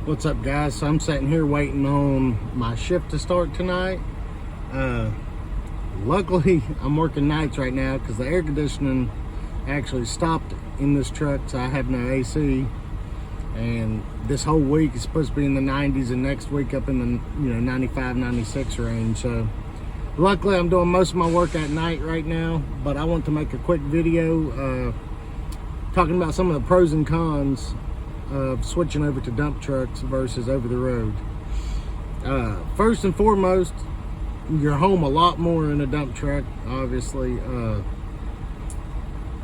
What's up, guys? So I'm sitting here waiting on my shift to start tonight. Luckily I'm working nights right now because the air conditioning actually stopped in this truck, so I have no AC. And this whole week is supposed to be in the 90s, and next week up in the 95, 96 range. So luckily I'm doing most of my work at night right now, but I want to make a quick video talking about some of the pros and cons of switching over to dump trucks versus over the road. First and foremost, you're home a lot more in a dump truck, obviously.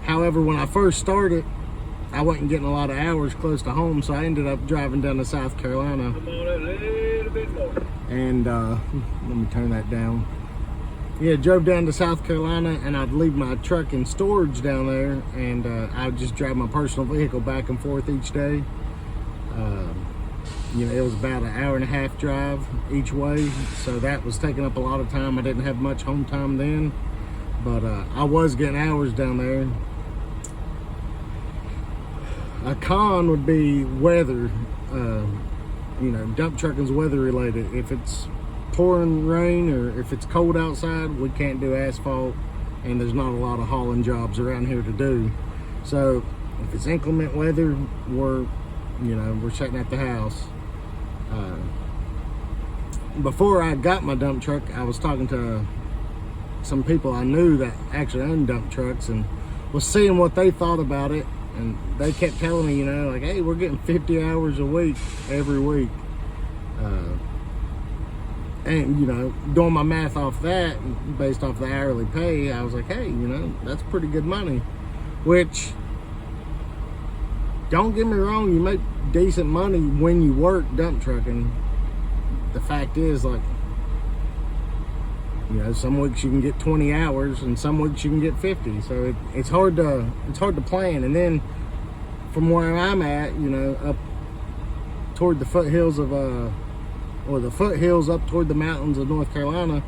However, when I first started, I wasn't getting a lot of hours close to home, so I ended up driving down to South Carolina. Come on a little bit more. And let me turn that down. Yeah, drove down to South Carolina, and I'd leave my truck in storage down there, and I'd just drive my personal vehicle back and forth each day. It was about an hour and a half drive each way, so that was taking up a lot of time. I didn't have much home time then, but I was getting hours down there. A con would be weather. Dump trucking's weather related. If it's pouring rain or if it's cold outside, we can't do asphalt, and there's not a lot of hauling jobs around here to do. So if it's inclement weather, we're sitting at the house. Before I got my dump truck, I was talking to some people I knew that actually owned dump trucks and was seeing what they thought about it, and they kept telling me, like, hey, we're getting 50 hours a week every week. And doing my math off that, based off the hourly pay, I was like, hey, that's pretty good money. Which, don't get me wrong, you make decent money when you work dump trucking. The fact is, like, some weeks you can get 20 hours and some weeks you can get 50. So it's hard to plan. And then from where I'm at, up toward the foothills of or the foothills up toward the mountains of North Carolina,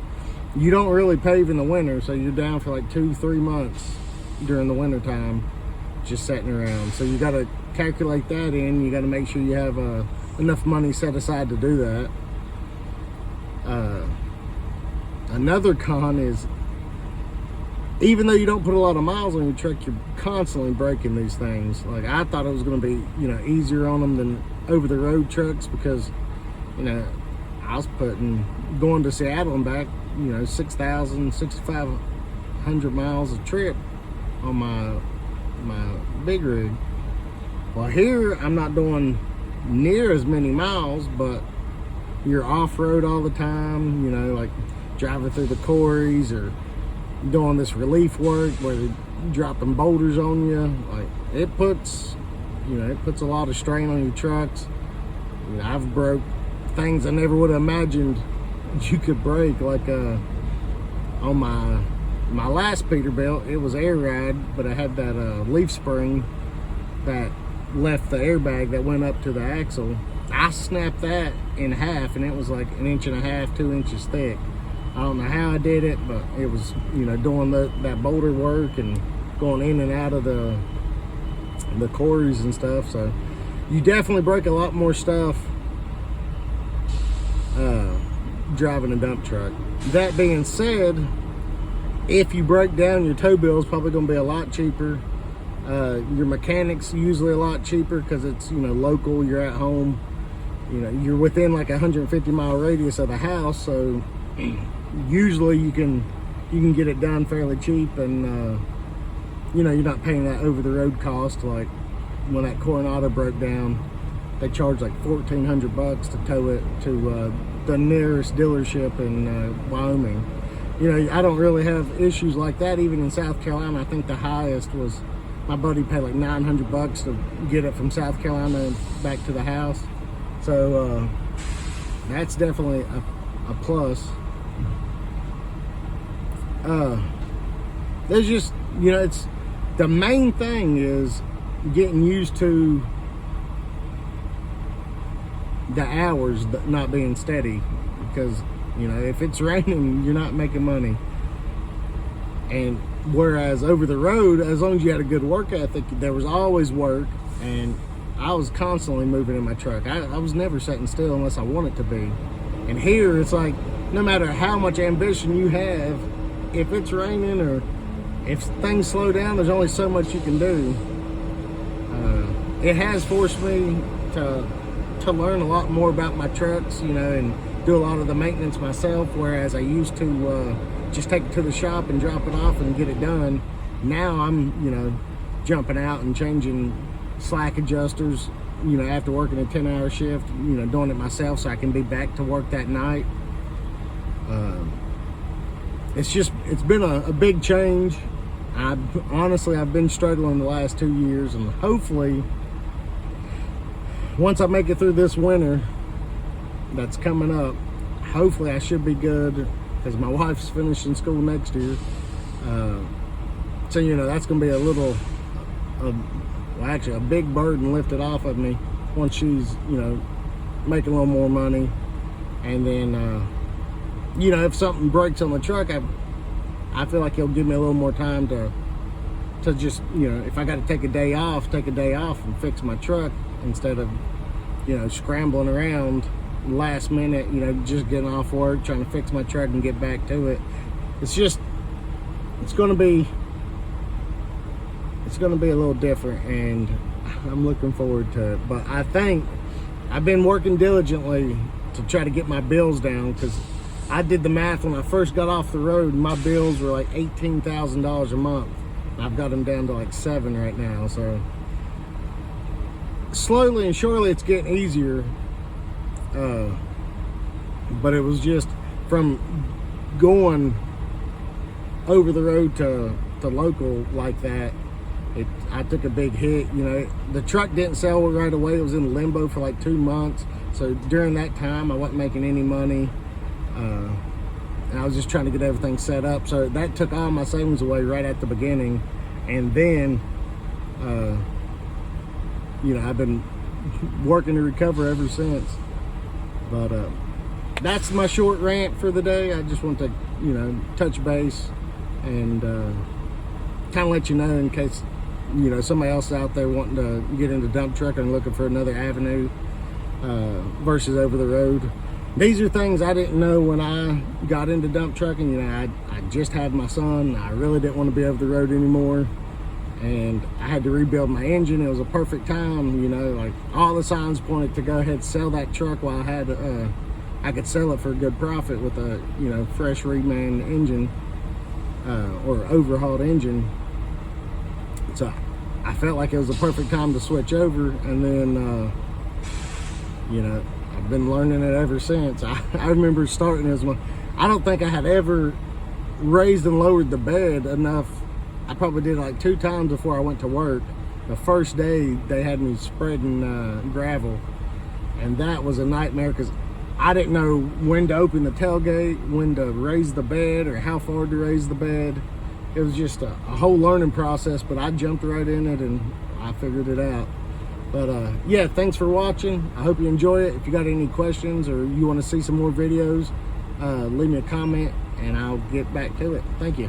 you don't really pave in the winter, so you're down for like 2-3 months during the winter time just sitting around. So you got to calculate that in. You got to make sure you have enough money set aside to do that. Another con is, even though you don't put a lot of miles on your truck, you're constantly breaking these things. Like, I thought it was going to be easier on them than over the road trucks, because I was going to Seattle and back 6,000, 6,500 miles a trip on my big rig. Well, here I'm not doing near as many miles, but you're off-road all the time, like driving through the quarries or doing this relief work where they're dropping boulders on you. Like, it puts a lot of strain on your trucks. I've broke things I never would have imagined you could break, like on my last Peterbilt. It was air ride, but I had that leaf spring that left the airbag that went up to the axle. I snapped that in half, and it was like 1.5 inches, 2 inches thick. I don't know how I did it, but it was doing that boulder work and going in and out of the quarries and stuff. So you definitely break a lot more stuff driving a dump truck. That being said, if you break down, your tow bill is probably going to be a lot cheaper. Your mechanic's usually a lot cheaper because it's local. You're at home. You're within like a 150-mile radius of the house, so usually you can get it done fairly cheap, and you're not paying that over the road cost. Like when that Coronado broke down, they charged like $1,400 to tow it to the nearest dealership in Wyoming. I don't really have issues like that even in South Carolina. I think the highest was my buddy paid like $900 to get it from South Carolina back to the house. So that's definitely a plus. There's just, it's the main thing is getting used to the hours not being steady, because if it's raining, you're not making money. And whereas over the road, as long as you had a good work ethic, there was always work. And I was constantly moving in my truck. I was never sitting still unless I wanted to be. And here it's like, no matter how much ambition you have, if it's raining or if things slow down, there's only so much you can do. It has forced me to learn a lot more about my trucks, and do a lot of the maintenance myself, whereas I used to just take it to the shop and drop it off and get it done. Now I'm, jumping out and changing slack adjusters, after working a 10-hour shift, doing it myself so I can be back to work that night. It's been a big change. I've been struggling the last 2 years, and hopefully once I make it through this winter that's coming up, hopefully I should be good, because my wife's finishing school next year. So that's going to be a big burden lifted off of me once she's making a little more money. And then if something breaks on the truck, I feel like he'll give me a little more time to just, if I got to take a day off and fix my truck, instead of scrambling around last minute, just getting off work trying to fix my truck and get back to it. It's going to be a little different, and I'm looking forward to it. But I think I've been working diligently to try to get my bills down, because I did the math when I first got off the road, and my bills were like $18,000 a month. I've got them down to like $7,000 right now. So slowly and surely it's getting easier. But it was just from going over the road to local like that, I took a big hit. The truck didn't sell right away. It was in limbo for like 2 months. So during that time, I wasn't making any money. And I was just trying to get everything set up. So that took all my savings away right at the beginning. And then, I've been working to recover ever since. But that's my short rant for the day. I just want to, touch base and kind of let you know, in case, somebody else out there wanting to get into dump trucking and looking for another avenue versus over the road. These are things I didn't know when I got into dump trucking. I just had my son. I really didn't want to be over the road anymore, and I had to rebuild my engine. It was a perfect time, like all the signs pointed to go ahead and sell that truck while I could sell it for a good profit with a fresh reman engine or overhauled engine. So I felt like it was a perfect time to switch over, and then I've been learning it ever since. I remember starting I don't think I had ever raised and lowered the bed enough. I probably did it like 2 times before I went to work. The first day they had me spreading gravel, and that was a nightmare, because I didn't know when to open the tailgate, when to raise the bed, or how far to raise the bed. It was just a whole learning process, but I jumped right in it and I figured it out. But yeah, thanks for watching. I hope you enjoy it. If you got any questions or you want to see some more videos, leave me a comment and I'll get back to it. Thank you.